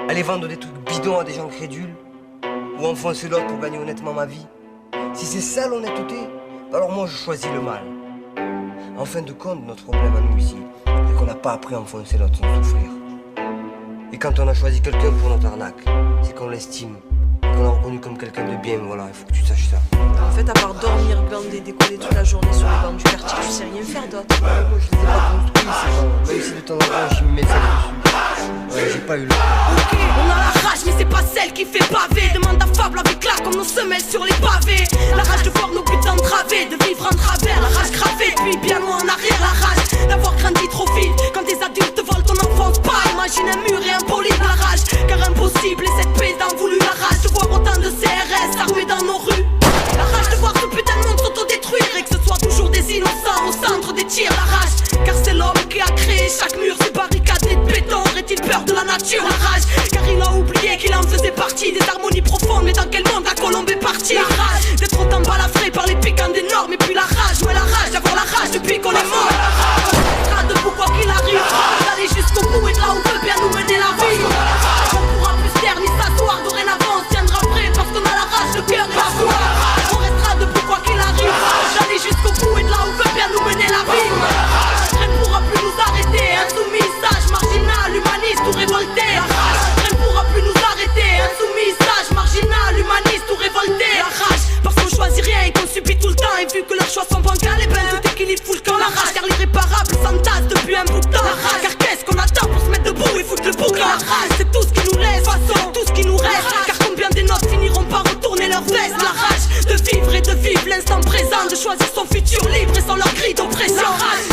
Aller vendre des trucs bidons à des gens crédules, ou enfoncer l'autre pour gagner honnêtement ma vie. Si c'est ça l'honnêteté, alors moi je choisis le mal. En fin de compte, notre problème à nous ici, c'est qu'on n'a pas appris à enfoncer l'autre sans souffrir. Et quand on a choisi quelqu'un pour notre arnaque, c'est qu'on l'estime, qu'on l'a reconnu comme quelqu'un de bien, voilà, il faut que tu saches ça. En fait, à part dormir, glander, décoller toute la journée sur les bancs du quartier, tu sais rien faire d'autre. Ouais, moi je les ai pas construits, ces gens. Même si de temps en temps je me mets ça dessus. Ouais, j'ai pas eu le temps. Ok, on a la rage, mais c'est pas celle qui fait pavé. Demande à Fable avec là comme nos semelles sur les pavés. La rage de voir nos putains entravés, de vivre en travers, la rage gravée, puis bien loin en arrière, la rage d'avoir grandi trop vite. Quand des adultes volent ton enfance, pas imagine un mur et un poli de la rage. Car impossible, et cette paix d'en voulu la rage de voir autant de CRS armés dans nos rues. La rage de voir ce putain de monde s'autodétruire et que ce soit toujours des innocents au centre des tirs. La rage, car c'est l'homme qui a créé chaque mur, ces barricades de béton. Aurait-il peur de la nature? La rage, car il a oublié qu'il en faisait partie. Des harmonies profondes, mais dans quel monde la colombe est partie? La rage, d'être autant balafré par les piquants des normes. Et puis la rage, ouais la rage, d'avoir la rage depuis qu'on est mort. On restera debout quoi qu'il arrive, d'aller jusqu'au bout et de là où veut bien nous mener la vie. On pourra plus se taire ni s'asseoir, dorénavant on se tiendra prêt parce qu'on a la rage, le cœur et la foi. On restera debout quoi qu'il arrive, d'aller jusqu'au bout et de là où veut bien nous mener la vie. Rien ne pourra plus nous arrêter, insoumis, sage, marginal, humaniste ou révolté. Rien ne pourra plus nous arrêter, insoumis, sage, marginal, humaniste ou révolté. La rage, parce qu'on choisit rien et qu'on subit tout le temps. Et vu que leurs choix sont bancals, et ben tout équilibre fout le camp. La rage, car l'irréparable s'entasse depuis un bout de temps. La rage, car qu'est-ce qu'on attend pour se mettre debout et foutre le boucan? La rage, c'est tout ce qui nous laisse, façon, tout ce qui nous reste. Car combien des notes finiront par retourner leur veste? La rage, de vivre et de vivre l'instant présent, de choisir son futur libre et sans leur cri d'oppression. La rage,